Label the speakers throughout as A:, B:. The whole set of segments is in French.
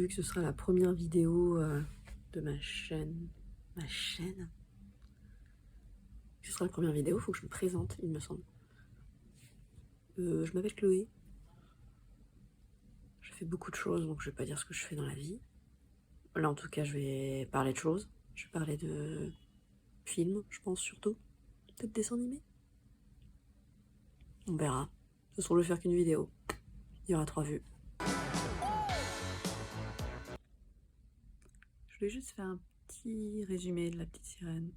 A: vu que ce sera la première vidéo de ma chaîne. Ma chaîne? Ce sera la première vidéo, il faut que je me présente, il me semble. Je m'appelle Chloé. Je fais beaucoup de choses, donc je vais pas dire ce que je fais dans la vie. Là, en tout cas, je vais parler de choses. Je vais parler de films, je pense, surtout. Peut-être dessins animés. On verra. Ce soir, je vais faire qu'une vidéo. Il y aura 3 vues. Je voulais juste faire un petit résumé de La Petite Sirène.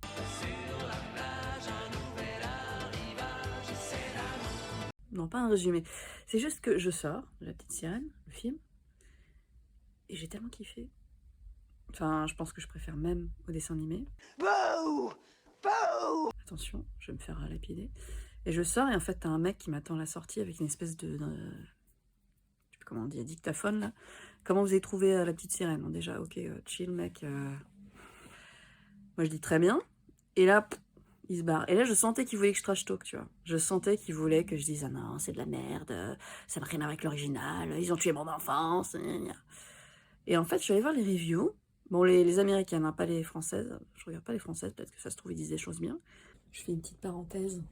A: Non, pas un résumé. C'est juste que je sors de La Petite Sirène, le film, et j'ai tellement kiffé. Enfin, je pense que je préfère même au dessin animé. Bouh! Bouh! Attention, je vais me faire lapider. Et je sors, et en fait, t'as un mec qui m'attend à la sortie avec une espèce de je sais plus comment on dit, dictaphone, là. Comment vous avez trouvé La Petite Sirène? Bon, déjà, ok, chill, mec. Moi, je dis très bien. Et là, il se barre. Et là, je sentais qu'il voulait que je trash talk, tu vois. Je sentais qu'il voulait que je dise « Ah non, c'est de la merde, ça n'a rien à voir avec l'original, ils ont tué mon enfance. » Et en fait, je suis allée voir les reviews. Bon, les américaines, hein, pas les françaises. Je regarde pas les françaises, peut-être que ça se trouve, ils disent des choses bien. Je fais une petite parenthèse.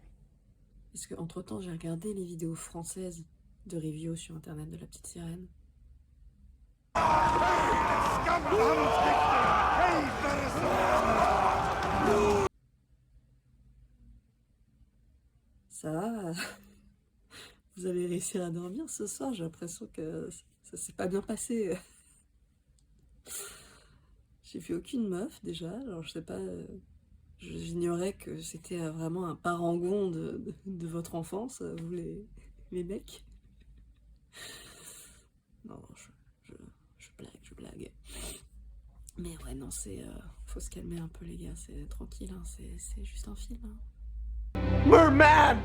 A: Parce qu'entre-temps, j'ai regardé les vidéos françaises de reviews sur Internet de La Petite Sirène. Ça va. Vous allez réussir à dormir ce soir? J'ai l'impression que ça s'est pas bien passé. J'ai vu aucune meuf déjà, alors je sais pas, j'ignorais que c'était vraiment un parangon de votre enfance, vous les mecs. Non, je blague. Mais ouais, non, faut se calmer un peu les gars, c'est tranquille, hein, c'est juste un film. Hein. Merman!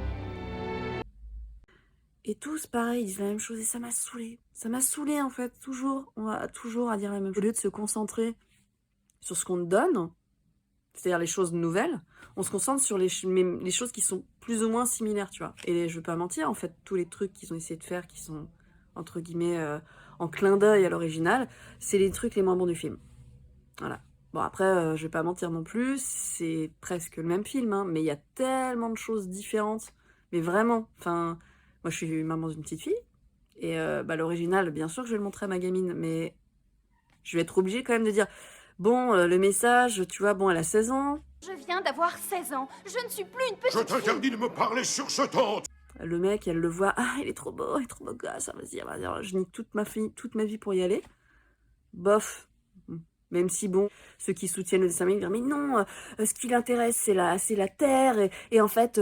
A: Et tous pareil, ils disent la même chose et ça m'a saoulé. Ça m'a saoulé en fait, toujours. On va toujours à dire la même chose. Au lieu de se concentrer sur ce qu'on te donne, c'est-à-dire les choses nouvelles, on se concentre sur les choses qui sont plus ou moins similaires, tu vois. Et je veux pas mentir, en fait, tous les trucs qu'ils ont essayé de faire, qui sont, entre guillemets, en clin d'œil à l'original, c'est les trucs les moins bons du film. Voilà. Bon, après, je vais pas mentir non plus, c'est presque le même film, hein, mais il y a tellement de choses différentes. Mais vraiment, enfin, moi je suis maman d'une petite fille, et l'original, bien sûr que je vais le montrer à ma gamine, mais je vais être obligée quand même de dire, bon, le message, tu vois, bon, elle a 16 ans.
B: Je viens d'avoir 16 ans, je ne suis plus une petite fille.
C: Je t'interdis de me parler sur ce ton.
A: Le mec, elle le voit, ah, il est trop beau gosse, vas-y, je nique toute ma vie pour y aller. Bof. Même si, bon, ceux qui soutiennent le dessin animé disent « Mais non, ce qui l'intéresse, c'est la Terre, et en fait,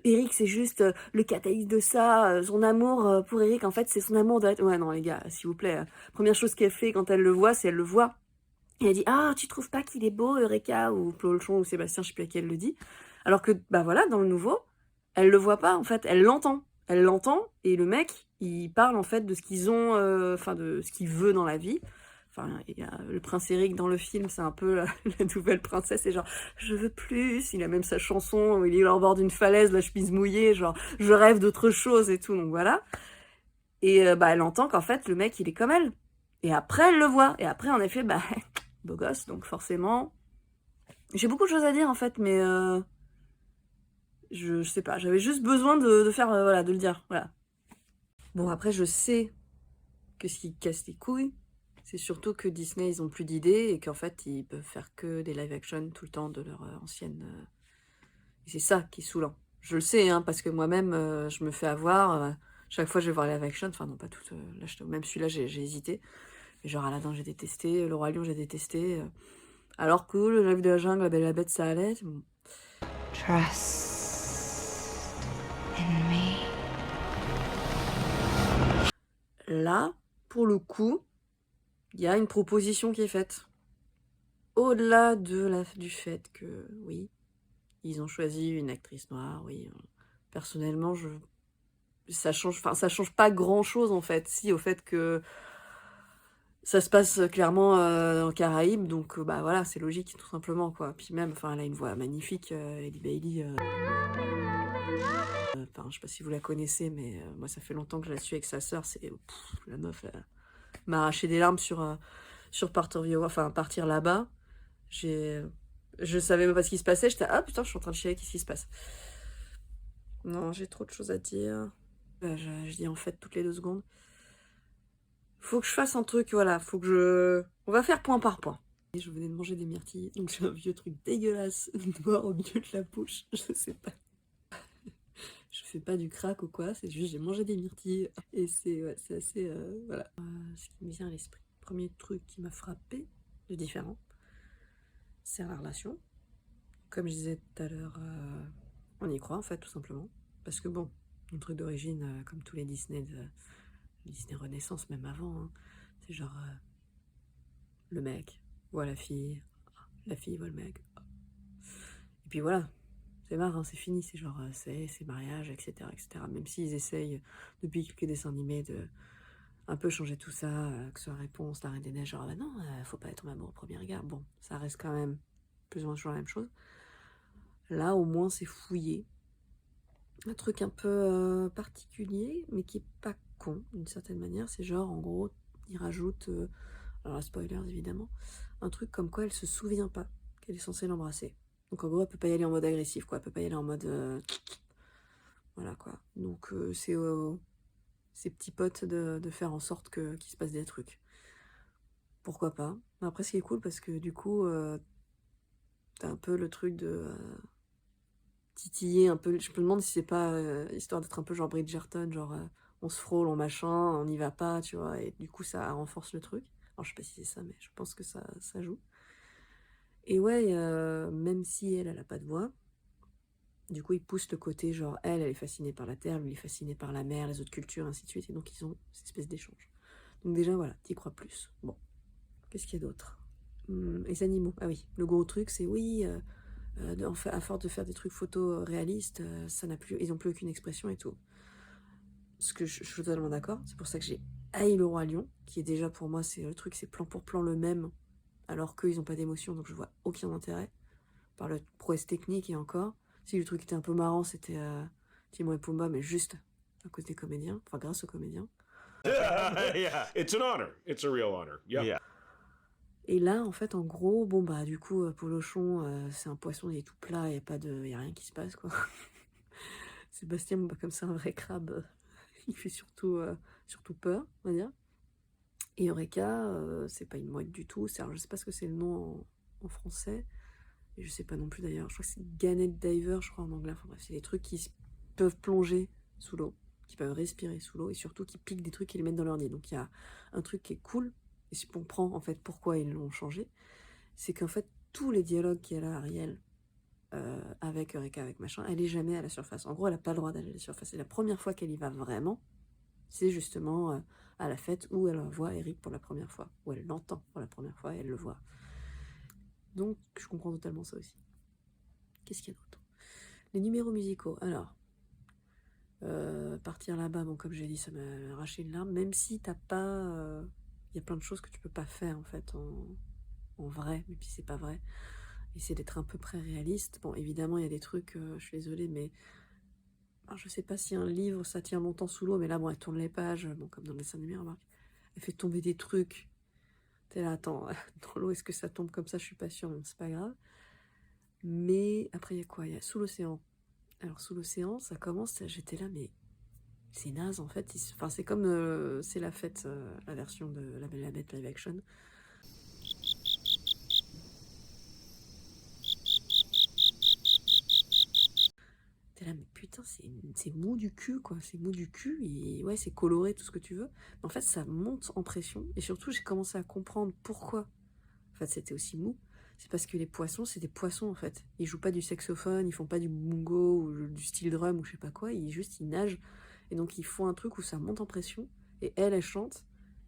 A: Eric, c'est juste le catalyse de ça, son amour pour Eric, en fait, c'est son amour de... » Ouais, non, les gars, s'il vous plaît, première chose qu'elle fait quand elle le voit, c'est elle le voit. Et elle dit « Ah, tu trouves pas qu'il est beau, Eureka ?» ou Plolchon ou Sébastien, je sais plus à qui elle le dit. Alors que, bah voilà, dans le nouveau, elle le voit pas, en fait, elle l'entend. Elle l'entend, et le mec, il parle, en fait, de ce qu'ils ont, enfin, de ce qu'il veut dans la vie. Enfin, il y a le prince Eric dans le film, c'est un peu la nouvelle princesse, c'est genre « Je veux plus », il a même sa chanson où il est au bord d'une falaise, la chemise mouillée, genre « Je rêve d'autre chose » et tout, donc voilà. Et elle entend qu'en fait, le mec, il est comme elle. Et après, elle le voit. Et après, en effet, beau gosse, donc forcément... J'ai beaucoup de choses à dire, en fait, mais... je sais pas, j'avais juste besoin de faire, voilà, de le dire, voilà. Bon, après, je sais que ce qui casse les couilles, c'est surtout que Disney, ils ont plus d'idées et qu'en fait, ils peuvent faire que des live-action tout le temps de leur ancienne... Et c'est ça qui est saoulant. Je le sais, hein, parce que moi-même, je me fais avoir. Chaque fois, je vais voir les live-action, enfin non, pas toutes. Même celui-là, j'ai hésité. Mais genre Aladdin, j'ai détesté. Le Roi Lion, j'ai détesté. Alors que Le Rêve de la Jungle, La Belle et la Bête, ça allait. Bon.
B: Trust in me.
A: Là, pour le coup, il y a une proposition qui est faite. Au-delà du fait que, oui, ils ont choisi une actrice noire, oui. Personnellement, ça change pas grand-chose, en fait. Si, au fait que ça se passe clairement en Caraïbes, donc voilà, c'est logique, tout simplement, quoi. Puis même, enfin, elle a une voix magnifique, Halle Bailey. Enfin, je sais pas si vous la connaissez, mais moi, ça fait longtemps que je la suis avec sa sœur. La meuf m'a arraché des larmes sur sur partir là-bas, je savais même pas ce qui se passait, j'étais ah putain, je suis en train de chialer, qu'est-ce qui se passe? Non, j'ai trop de choses à dire. Je dis en fait toutes les 2 secondes. Faut que je fasse un truc, voilà, on va faire point par point. Et je venais de manger des myrtilles, donc j'ai un vieux truc dégueulasse, noir au milieu de la bouche, je sais pas. Je fais pas du crack ou quoi, c'est juste j'ai mangé des myrtilles et c'est assez, voilà. Ce qui me vient à l'esprit, premier truc qui m'a frappé de différent, c'est la relation. Comme je disais tout à l'heure, on y croit en fait tout simplement. Parce que bon, un truc d'origine, comme tous les Disney, Disney Renaissance, même avant, hein, c'est genre le mec voit la fille voit le mec. Et puis voilà, c'est marrant, hein, c'est fini, c'est genre c'est mariage, etc., etc. Même s'ils essayent depuis quelques dessins animés de un peu changer tout ça, que ce soit Réponse, La Reine des Neiges, genre bah non, faut pas être en amour au premier regard. Bon, ça reste quand même plus ou moins toujours la même chose. Là, au moins, c'est fouillé. Un truc un peu particulier, mais qui est pas con, d'une certaine manière. C'est genre, en gros, il rajoute, alors spoilers évidemment, un truc comme quoi elle se souvient pas qu'elle est censée l'embrasser. Donc en gros, elle peut pas y aller en mode agressif, quoi. Elle peut pas y aller en mode... voilà, quoi. Donc c'est ses petits potes de faire en sorte qu'il se passe des trucs. Pourquoi pas. Après, ce qui est cool, parce que du coup, t'as un peu le truc de... titiller un peu, je me demande si c'est pas histoire d'être un peu genre Bridgerton, genre on se frôle, on machin, on n'y va pas, tu vois, et du coup ça renforce le truc. Alors je sais pas si c'est ça, mais je pense que ça joue. Et ouais, même si elle a pas de voix, du coup il pousse le côté genre elle est fascinée par la terre, lui il est fasciné par la mer, les autres cultures, ainsi de suite, et donc ils ont cette espèce d'échange. Donc déjà voilà, t'y crois plus. Bon, qu'est-ce qu'il y a d'autre? Les animaux, ah oui, le gros truc c'est oui... à force de faire des trucs photos réalistes, ils n'ont plus aucune expression et tout. Ce que je suis totalement d'accord, c'est pour ça que j'ai haï le Roi Lion, qui est déjà pour moi, c'est le truc, c'est plan pour plan le même, alors qu'eux, ils n'ont pas d'émotion, donc je vois aucun intérêt, par le prouesse technique et encore. Si le truc était un peu marrant, c'était Timon et Pumba, mais juste à cause des comédiens, enfin grâce aux comédiens.
C: Yeah, it's an honor. It's a real honor. Yep. Yeah.
A: Et là, en fait, en gros, bon bah du coup, Polochon, c'est un poisson, il est tout plat, il y a rien qui se passe, quoi. Sébastien, bah, comme c'est un vrai crabe, il fait surtout peur, on va dire. Et Eureka, c'est pas une mouette du tout. Alors, je sais pas ce que c'est le nom en français. Et je sais pas non plus d'ailleurs. Je crois que c'est Gannet Diver, je crois en anglais. Enfin bref, c'est des trucs qui peuvent plonger sous l'eau, qui peuvent respirer sous l'eau et surtout qui piquent des trucs et les mettent dans leur nid. Donc il y a un truc qui est cool. Et si on comprend en fait pourquoi ils l'ont changé, c'est qu'en fait tous les dialogues qu'il y a là, Ariel, avec Eureka, avec machin, elle est jamais à la surface. En gros, elle a pas le droit d'aller à la surface. Et la première fois qu'elle y va vraiment, c'est justement à la fête où elle voit Eric pour la première fois, où elle l'entend pour la première fois et elle le voit. Donc, je comprends totalement ça aussi. Qu'est-ce qu'il y a d'autre? Les numéros musicaux. Alors, partir là-bas, bon, comme j'ai dit, ça m'a arraché une larme, même si t'as pas... Il y a plein de choses que tu peux pas faire, en fait, en vrai, même si c'est pas vrai. Essayer d'être un peu près réaliste. Bon, évidemment, il y a des trucs, je suis désolée, mais... Alors, je sais pas si un livre, ça tient longtemps sous l'eau, mais là, bon, elle tourne les pages, bon, comme dans le dessin animé, remarque. Elle fait tomber des trucs. T'es là, attends, dans l'eau, est-ce que ça tombe comme ça? Je suis pas sûre, c'est pas grave. Mais après, il y a quoi? Il y a Sous l'océan. Alors, Sous l'océan, ça commence, j'étais là, mais c'est naze en fait. Enfin, c'est comme C'est la fête, la version de La Belle et la Bête live action. T'es là, mais putain, c'est mou du cul, quoi. C'est mou du cul, et ouais, c'est coloré, tout ce que tu veux. Mais en fait, ça monte en pression, et surtout, j'ai commencé à comprendre pourquoi. En fait, c'était aussi mou. C'est parce que les poissons, c'est des poissons, en fait. Ils jouent pas du saxophone, ils font pas du bongo, ou du steel drum, ou je sais pas quoi. Ils nagent. Et donc, ils font un truc où ça monte en pression, et elle chante.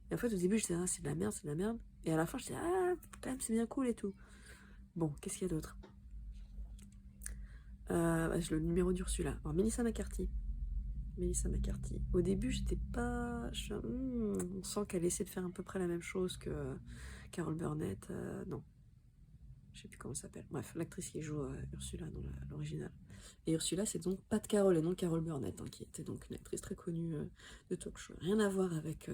A: Et en fait, au début, je disais, ah, c'est de la merde, c'est de la merde. Et à la fin, je disais, ah, quand même, c'est bien cool et tout. Bon, qu'est-ce qu'il y a d'autre? Le numéro d'Ursula. Alors, Melissa McCarthy. Melissa McCarthy. Au début, j'étais pas... on sent qu'elle essaie de faire à peu près la même chose que Carol Burnett. Non. Je sais plus comment ça s'appelle. Bref, l'actrice qui joue Ursula dans l'original. Et Ursula, c'est donc Pat Carroll et non Carol Burnett, hein, qui était donc une actrice très connue de talk show. Rien à voir avec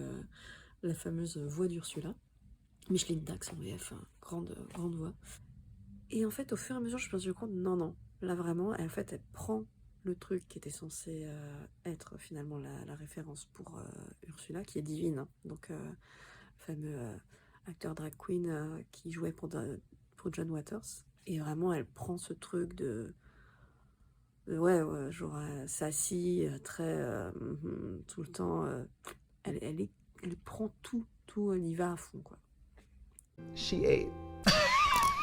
A: la fameuse voix d'Ursula. Micheline Dax en VF, hein, grande voix. Et en fait, au fur et à mesure, je me suis rendu compte, non, là vraiment, en fait, elle prend le truc qui était censé être finalement la référence pour Ursula, qui est divine, hein, donc fameux acteur drag queen qui jouait pour John Waters. Et vraiment, elle prend ce truc de ouais, genre sassy, très tout le temps. Elle prend tout, elle y va à fond, quoi.
D: She ate.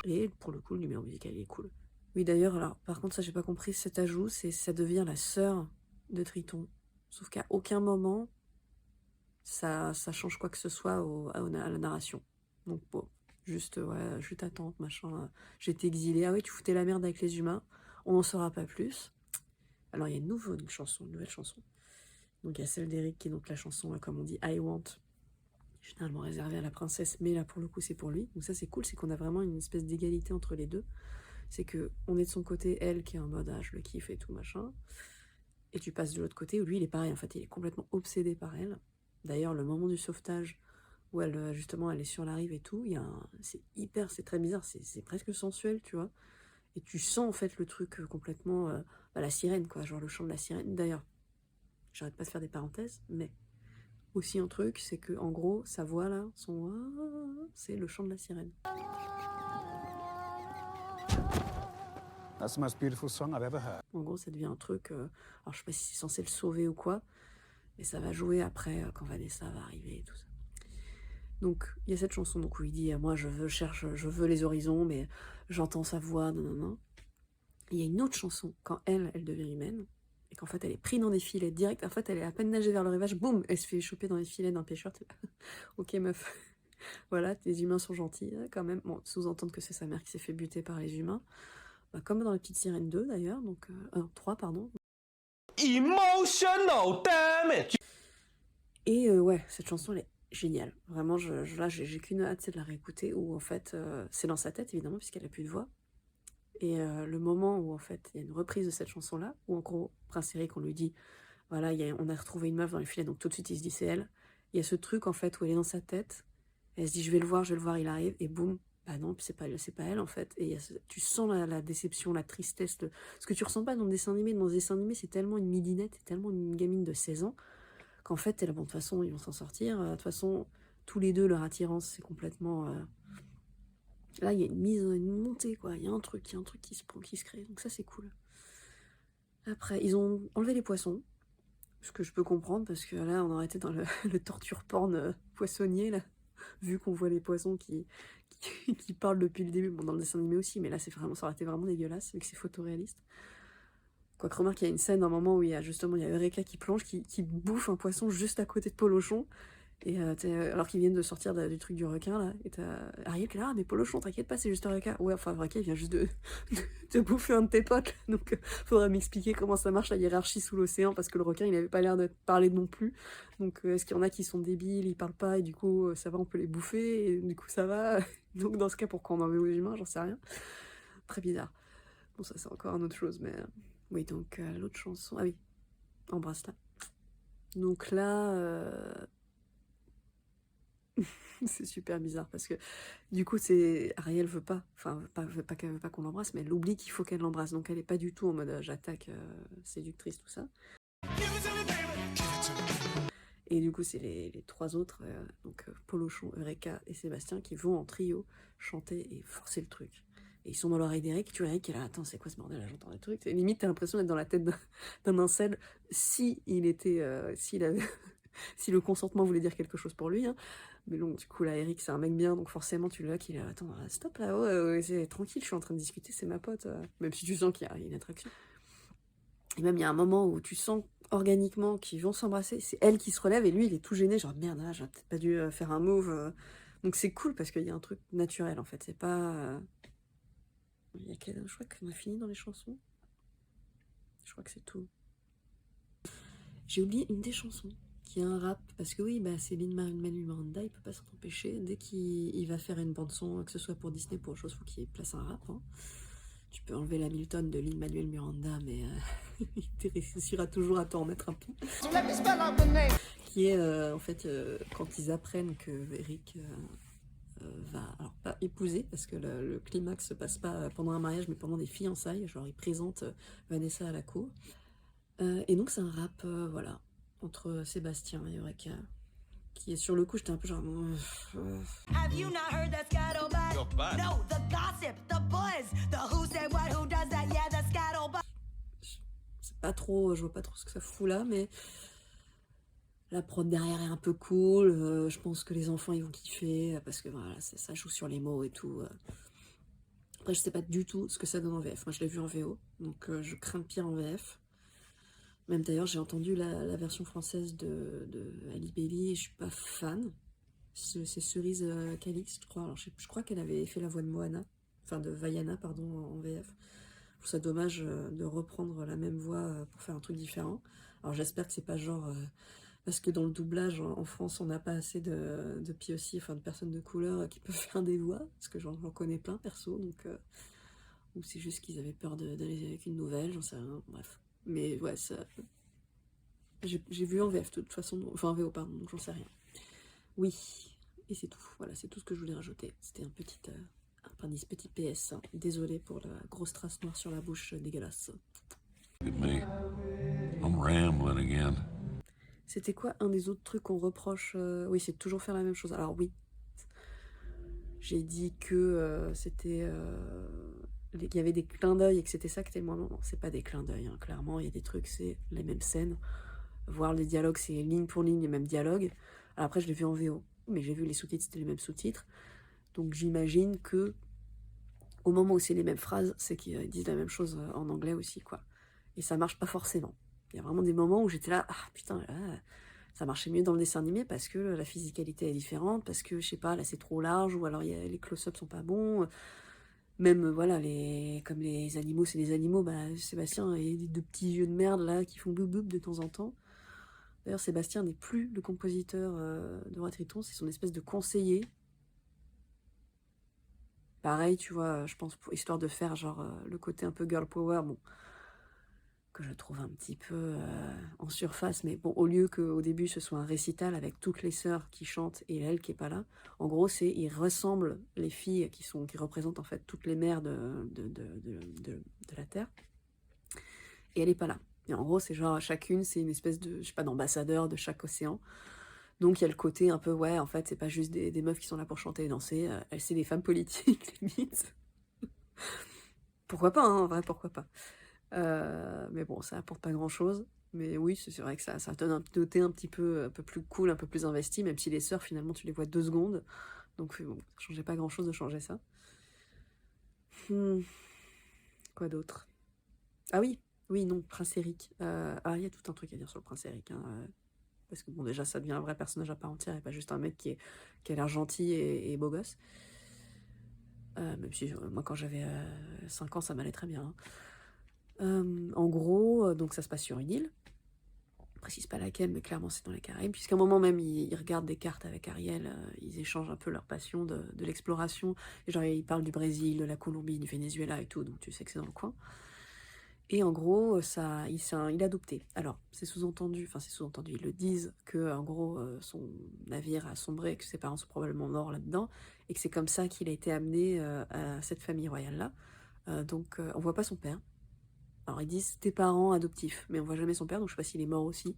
A: Et pour le coup, le numéro musical, il est cool. Oui, d'ailleurs, alors, par contre, ça, j'ai pas compris, cet ajout, ça devient la sœur de Triton. Sauf qu'à aucun moment, ça change quoi que ce soit à la narration. Donc, bon, juste ta tante, machin, j'étais exilée. Ah oui, tu foutais la merde avec les humains, on n'en saura pas plus. Alors, il y a une nouvelle chanson. Donc, il y a celle d'Eric, qui est donc la chanson, comme on dit, I Want, généralement réservée à la princesse, mais là, pour le coup, c'est pour lui. Donc ça, c'est cool, c'est qu'on a vraiment une espèce d'égalité entre les deux. C'est que on est de son côté, elle, qui est en mode, je le kiffe et tout, machin. Et tu passes de l'autre côté, où lui, il est pareil, en fait, il est complètement obsédé par elle. D'ailleurs, le moment du sauvetage, où elle, justement, elle est sur la rive et tout, c'est très bizarre, c'est presque sensuel, tu vois. Et tu sens, en fait, le truc complètement, la sirène, quoi, genre le chant de la sirène. D'ailleurs, j'arrête pas de faire des parenthèses, mais aussi un truc, c'est que en gros, sa voix là, c'est le chant de la sirène.
D: That's the most beautiful song I've ever heard.
A: En gros, ça devient un truc, alors je sais pas si c'est censé le sauver ou quoi, mais ça va jouer après, quand Vanessa va arriver et tout ça. Donc, il y a cette chanson donc, où il dit, moi je veux les horizons, mais j'entends sa voix, non. Il y a une autre chanson, quand elle devient humaine, et qu'en fait elle est prise dans des filets direct, en fait elle est à peine nagée vers le rivage, boum, elle se fait choper dans les filets d'un pêcheur. Ok meuf, voilà, les humains sont gentils, quand même. Bon, sous-entendre que c'est sa mère qui s'est fait buter par les humains, comme dans la petite sirène 2 d'ailleurs, donc 3 pardon.
E: Emotional damage.
A: Et ouais, cette chanson elle est géniale, vraiment, là j'ai qu'une hâte, c'est de la réécouter, où en fait, c'est dans sa tête évidemment, puisqu'elle a plus de voix. Et le moment où en fait il y a une reprise de cette chanson-là, où en gros, Prince Eric, on lui dit, voilà, on a retrouvé une meuf dans les filets, donc tout de suite il se dit c'est elle. Il y a ce truc en fait où elle est dans sa tête, et elle se dit je vais le voir, il arrive, et boum, bah non, c'est pas elle en fait. Et tu sens la déception, la tristesse, ce que tu ressens pas dans le dessin animé. Dans le dessin animé, c'est tellement une midinette, c'est tellement une gamine de 16 ans, qu'en fait, t'es là, bon, de toute façon, ils vont s'en sortir. De toute façon, tous les deux, leur attirance, c'est complètement... Là, il y a une montée, quoi. Il y a un truc qui se crée. Donc ça, c'est cool. Après, ils ont enlevé les poissons. Ce que je peux comprendre, parce que là, on aurait été dans le torture porn poissonnier, là. Vu qu'on voit les poissons qui parlent depuis le début. Bon, dans le dessin animé aussi, mais là, ça aurait été vraiment dégueulasse, vu que c'est photoréaliste. Quoique, remarque, il y a une scène, un moment où il y a Eureka qui plonge, qui bouffe un poisson juste à côté de Polochon. Et alors qu'ils viennent de sortir du truc du requin, là, et t'as Ariel qui est là, mais Polochon, t'inquiète pas, c'est juste un requin. Ouais, enfin, le requin, il vient juste de bouffer un de tes potes, donc faudra m'expliquer comment ça marche la hiérarchie sous l'océan, parce que le requin, il avait pas l'air de parler non plus. Donc, est-ce qu'il y en a qui sont débiles, ils parlent pas, et du coup, ça va, on peut les bouffer, et du coup, ça va. Donc, dans ce cas, pourquoi on en veut aux humains, j'en sais rien. Très bizarre. Bon, ça, c'est encore une autre chose, mais... Oui, donc, l'autre chanson... Ah oui, Embrasse-la. Donc là... c'est super bizarre parce que du coup Ariel veut pas qu'on l'embrasse, mais elle oublie qu'il faut qu'elle l'embrasse, donc elle est pas du tout en mode j'attaque, séductrice, tout ça. Et du coup c'est les trois autres, donc Polochon, Eureka et Sébastien, qui vont en trio chanter et forcer le truc. Et ils sont dans l'oreille d'Eric, tu vois Eric qui est là, attends c'est quoi ce bordel, là j'entends des trucs, limite t'as l'impression d'être dans la tête d'un incel si le consentement voulait dire quelque chose pour lui, hein. Mais donc, du coup, là, Eric, c'est un mec bien, donc forcément, tu le vois qu'il est là, attends, stop, là, ouais, c'est tranquille, je suis en train de discuter, c'est ma pote, même si tu sens qu'il y a une attraction. Et même, il y a un moment où tu sens organiquement qu'ils vont s'embrasser, c'est elle qui se relève, et lui, il est tout gêné, genre, merde, là, j'aurais peut-être pas dû faire un move. Donc, c'est cool, parce qu'il y a un truc naturel, en fait, c'est pas... Je crois qu'on a fini dans les chansons. Je crois que c'est tout. J'ai oublié une des chansons, qui a un rap, parce que oui, c'est Lin-Manuel Miranda, il peut pas s'en empêcher, dès qu'il va faire une bande-son, que ce soit pour Disney, pour autre chose, faut qu'il place un rap, hein. Tu peux enlever l'Hamilton de Lin-Manuel Miranda, mais il réussira toujours à t'en mettre un peu. Qui est, en fait, quand ils apprennent que Eric alors pas épouser, parce que le climax se passe pas pendant un mariage, mais pendant des fiançailles. Genre, il présente Vanessa à la cour. Et donc, c'est un rap, voilà, entre Sébastien et Eureka, qui est sur le coup, j'étais un peu genre.
E: Have you not heard the scuttlebutt? No, the gossip, the buzz, the who said what, who does that, yeah, the scuttlebutt.
A: C'est pas trop, je vois pas trop ce que ça fout là, mais la prod derrière est un peu cool. Je pense que les enfants ils vont kiffer parce que voilà, ça joue sur les mots et tout. Après, je sais pas du tout ce que ça donne en VF. Moi, je l'ai vu en VO, donc je crains le pire en VF. Même d'ailleurs, j'ai entendu la version française de Ali Belli et je suis pas fan. C'est Cerise Calix, je crois. Alors, je crois qu'elle avait fait la voix de Moana, enfin de Vaiana, pardon, en VF. Je trouve ça dommage de reprendre la même voix pour faire un truc différent. Alors, j'espère que c'est pas genre. Parce que dans le doublage en France, on n'a pas assez de POC, enfin de personnes de couleur qui peuvent faire des voix, parce que j'en connais plein perso, donc ou c'est juste qu'ils avaient peur d'aller avec une nouvelle, j'en sais rien, bref. Mais ouais, ça. J'ai vu en VF de toute façon, enfin en VO, pardon, donc j'en sais rien. Oui, et c'est tout, voilà, c'est tout ce que je voulais rajouter. C'était un petit PS, hein. Désolé pour la grosse trace noire sur la bouche dégueulasse.
F: I'm rambling again.
A: C'était quoi un des autres trucs qu'on reproche Oui, c'est toujours faire la même chose. Alors oui, j'ai dit que c'était... qu'il y avait des clins d'œil et que c'était ça qui était le moins... Non, c'est pas des clins d'œil, hein. Clairement, il y a des trucs, c'est les mêmes scènes. Voir les dialogues, c'est ligne pour ligne les mêmes dialogues. Alors après, je l'ai vu en VO, mais j'ai vu les sous-titres, c'était les mêmes sous-titres. Donc j'imagine que au moment où c'est les mêmes phrases, c'est qu'ils disent la même chose en anglais aussi, quoi. Et ça marche pas forcément. Il y a vraiment des moments où j'étais là, ah putain, là, ça marchait mieux dans le dessin animé parce que la physicalité est différente, parce que, je sais pas, là c'est trop large, ou alors les close-ups sont pas bons. Même, voilà, comme les animaux, c'est des animaux, bah Sébastien et des deux petits yeux de merde là qui font boum boum de temps en temps. D'ailleurs, Sébastien n'est plus le compositeur de Roi Triton, c'est son espèce de conseiller. Pareil, tu vois, je pense, histoire de faire genre le côté un peu girl power, bon, que je trouve un petit peu en surface, mais bon, au lieu qu'au début ce soit un récital avec toutes les sœurs qui chantent et elle qui est pas là, en gros, ils ressemblent les filles qui représentent en fait toutes les mères de la Terre, et elle est pas là. Et en gros, c'est genre chacune, c'est une espèce de, je sais pas, d'ambassadeur de chaque océan. Donc il y a le côté un peu, ouais, en fait, c'est pas juste des meufs qui sont là pour chanter et danser, c'est des femmes politiques, limite. Pourquoi pas, hein, en vrai, pourquoi pas. Mais bon, ça apporte pas grand chose. Mais oui, c'est vrai que ça donne un côté un petit peu, un peu plus cool, un peu plus investi, même si les sœurs, finalement, tu les vois 2 secondes. Donc bon, ça changeait pas grand chose de changer ça. Quoi d'autre? Ah oui, non, Prince Eric. Il y a tout un truc à dire sur le Prince Eric, hein, parce que bon, déjà, ça devient un vrai personnage à part entière et pas juste un mec qui a l'air gentil et beau gosse. Même si moi, quand j'avais 5 ans, ça m'allait très bien, hein. En gros, donc ça se passe sur une île. Je précise pas laquelle, mais clairement c'est dans les Caraïbes, puisqu'à un moment même ils regardent des cartes avec Ariel, ils échangent un peu leur passion de l'exploration, et genre ils parlent du Brésil, de la Colombie, du Venezuela et tout, donc tu sais que c'est dans le coin. Et en gros, il est adopté. Alors, c'est sous-entendu, ils le disent, que en gros, son navire a sombré, que ses parents sont probablement morts là-dedans, et que c'est comme ça qu'il a été amené à cette famille royale-là. Donc, on voit pas son père. Alors, ils disent tes parents adoptifs, mais on voit jamais son père, donc je sais pas s'il est mort aussi.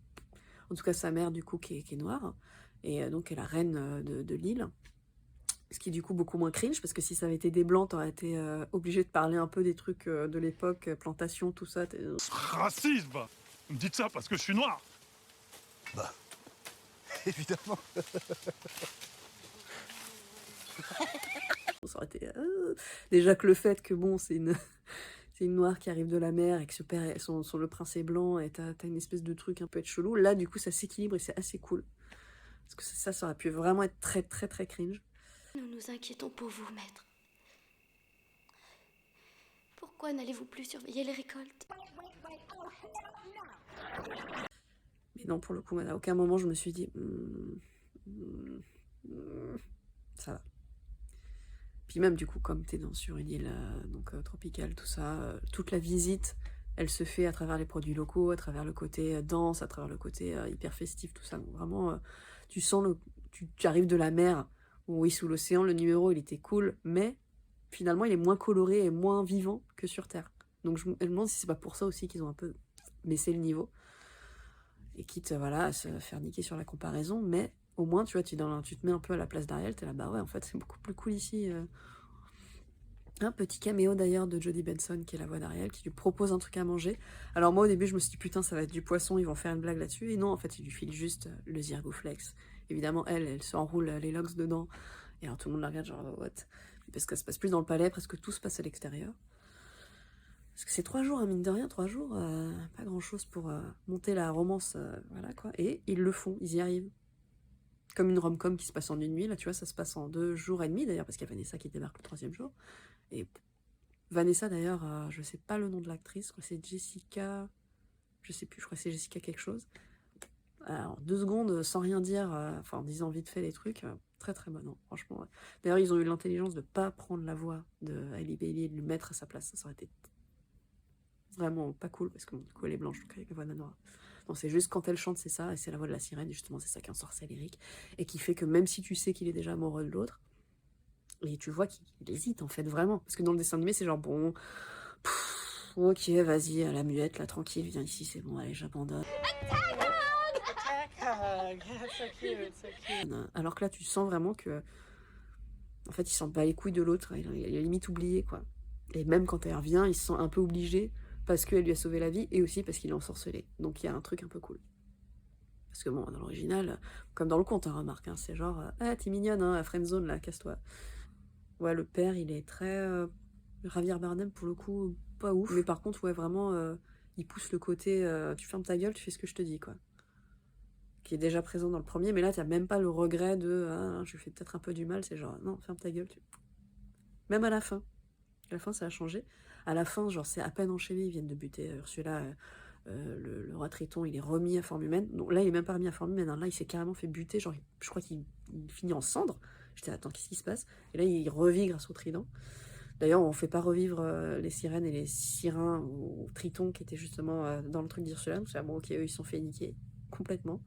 A: En tout cas, sa mère, du coup, qui est noire, et donc, est la reine de l'île. Ce qui est du coup beaucoup moins cringe, parce que si ça avait été des blancs, t'aurais été obligé de parler un peu des trucs de l'époque, plantation, tout ça.
G: Racisme! Vous me dites ça parce que je suis noir!
D: Bah, évidemment.
A: Ça aurait été... Déjà que le fait que, bon, c'est une noire qui arrive de la mer et que ce père, le prince est blanc, et t'as une espèce de truc un peu chelou. Là, du coup, ça s'équilibre et c'est assez cool. Parce que ça aurait pu vraiment être très, très, très cringe.
H: Nous nous inquiétons pour vous, maître. Pourquoi n'allez-vous plus surveiller les récoltes?
A: Mais non, pour le coup, à aucun moment je me suis dit... ça va. Puis même, du coup, comme t'es sur une île tropicale, tout ça, toute la visite, elle se fait à travers les produits locaux, à travers le côté danse, à travers le côté hyper festif, tout ça. Donc vraiment, tu sens tu arrives de la mer Oui, Sous l'océan, le numéro, il était cool, mais finalement, il est moins coloré et moins vivant que sur Terre. Donc je me demande si c'est pas pour ça aussi qu'ils ont un peu baissé le niveau. Et quitte, voilà, à se faire niquer sur la comparaison, mais au moins, tu vois, tu te mets un peu à la place d'Ariel, t'es là, bah ouais, en fait, c'est beaucoup plus cool ici. Un petit caméo d'ailleurs de Jodie Benson, qui est la voix d'Ariel, qui lui propose un truc à manger. Alors moi, au début, je me suis dit, putain, ça va être du poisson, ils vont faire une blague là-dessus. Et non, en fait, il lui file juste le Zirgoflex. Évidemment, elle s'enroule les locks dedans. Et alors tout le monde la regarde, genre, what? Parce que ça se passe plus dans le palais, presque tout se passe à l'extérieur. Parce que c'est 3 jours, hein, mine de rien, 3 jours, pas grand-chose pour monter la romance, voilà quoi. Et ils le font, ils y arrivent. Comme une rom-com qui se passe en une nuit, là, tu vois, ça se passe en 2 jours et demi, d'ailleurs, parce qu'il y a Vanessa qui débarque le 3e jour. Et Vanessa, d'ailleurs, je sais pas le nom de l'actrice, je crois que c'est Jessica... Je sais plus, je crois que c'est Jessica quelque chose. Alors, 2 secondes, sans rien dire, enfin, en disant vite fait les trucs, très très bonne, hein, franchement. Ouais. D'ailleurs, ils ont eu l'intelligence de pas prendre la voix de Hailey Bailey et de lui mettre à sa place, ça aurait été vraiment pas cool, parce que bon, du coup, elle est blanche, donc avec la voix d'un noir. Non, c'est juste quand elle chante, c'est ça, et c'est la voix de la sirène, et justement, c'est ça qui en sort lyrique, et qui fait que même si tu sais qu'il est déjà amoureux de l'autre, et tu vois qu'il hésite, en fait, vraiment. Parce que dans le dessin animé, c'est genre, bon, ok, vas-y, à la muette, là, tranquille, viens ici, c'est bon, allez, j'abandonne. Alors que là, tu sens vraiment que, en fait, il s'en bat les couilles de l'autre, il a limite oublié, quoi. Et même quand elle revient, il se sent un peu obligé, parce qu'elle lui a sauvé la vie, et aussi parce qu'il est ensorcelé. Donc il y a un truc un peu cool. Parce que bon, dans l'original, comme dans le conte, hein, remarque, hein, c'est genre, ah, t'es mignonne, hein, à friendzone, là, casse-toi. Ouais, le père, il est très... Javier Bardem, pour le coup, pas ouf. Mais par contre, ouais, vraiment, il pousse le côté, tu fermes ta gueule, tu fais ce que je te dis, quoi. Qui est déjà présent dans le premier, mais là, t'as même pas le regret de, ah, je lui fais peut-être un peu du mal, c'est genre, non, ferme ta gueule. Même à la fin. À la fin, ça a changé. À la fin, genre, c'est à peine enchaîné, ils viennent de buter Ursula, le roi Triton, il est remis à forme humaine. Donc là, il est même pas remis à forme humaine, hein. Là, il s'est carrément fait buter, genre, je crois qu'il finit en cendres. J'étais, attends, qu'est-ce qui se passe? Et là, il revit grâce au trident. D'ailleurs, on fait pas revivre les sirènes et les sirens ou tritons qui étaient justement dans le truc d'Ursula. Donc, c'est bon, ok, eux, ils se sont fait niquer complètement.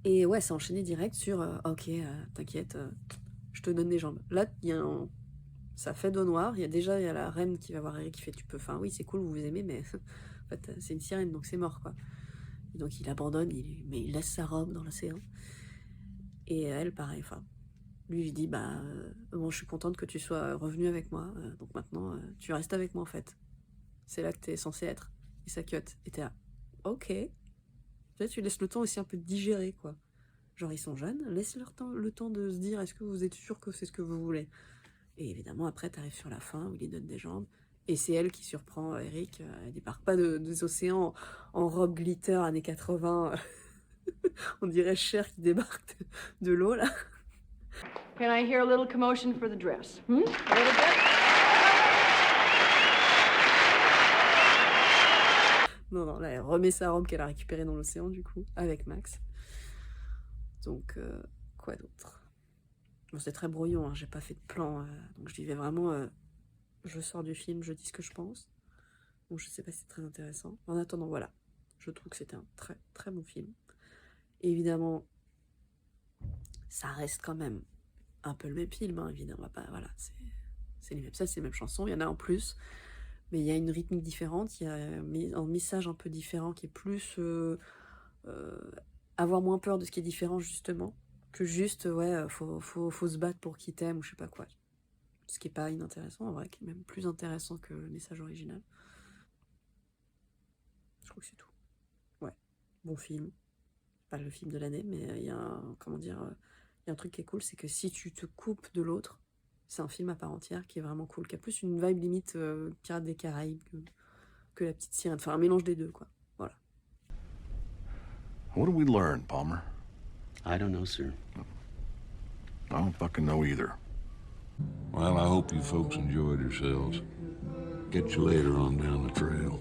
A: Et ouais, c'est enchaîné direct sur, ok, t'inquiète, je te donne des jambes. Là, il y a un... Ça fait dos noir, il y a la reine qui va voir Eric qui fait, tu peux, enfin oui, c'est cool, vous vous aimez, mais en fait, c'est une sirène, donc c'est mort, quoi. Et donc, il abandonne, mais il laisse sa robe dans l'océan. Et elle, pareil, enfin... Lui, il dit, bah, bon, je suis contente que tu sois revenu avec moi, donc maintenant, tu restes avec moi, en fait. C'est là que t'es censé être. Et ça cut. Et t'es là, ok. Peut-être tu laisses le temps aussi un peu de digérer, quoi. Genre, ils sont jeunes, laisse-leur le temps de se dire, est-ce que vous êtes sûr que c'est ce que vous voulez? Et évidemment, après, t'arrives sur la fin, où il lui donne des jambes, et c'est elle qui surprend Eric. Elle débarque pas des océans en robe glitter, années 80. On dirait Cher qui débarque de l'eau, là.
F: Can I hear a little commotion for the dress? A little bit?
A: Non, là, elle remet sa robe qu'elle a récupérée dans l'océan, du coup, avec Max. Donc, quoi d'autre? Bon, c'est très brouillon, hein, j'ai pas fait de plan, donc je vivais vraiment... je sors du film, je dis ce que je pense. Donc, je sais pas si c'est très intéressant. En attendant, voilà. Je trouve que c'était un très, très bon film. Et évidemment, ça reste quand même un peu le même film, hein, évidemment. Pas, voilà, c'est les mêmes scènes, c'est les mêmes chansons. Il y en a en plus, mais il y a une rythmique différente. Il y a un message un peu différent qui est plus avoir moins peur de ce qui est différent, justement, que juste, ouais, faut se battre pour qui t'aime ou je sais pas quoi. Ce qui est pas inintéressant, en vrai, qui est même plus intéressant que le message original. Je crois que c'est tout. Ouais, bon film. Pas le film de l'année, mais il y a un, comment dire, il y a un truc qui est cool, c'est que si tu te coupes de l'autre, c'est un film à part entière qui est vraiment cool, qui a plus une vibe limite Pirates des Caraïbes que La Petite Sirène, enfin un mélange des deux, quoi. Voilà.
I: What do we learn, Palmer?
J: I don't know, sir.
I: I don't fucking know either.
K: Well, I hope you folks enjoyed yourselves. Get you later on down the trail.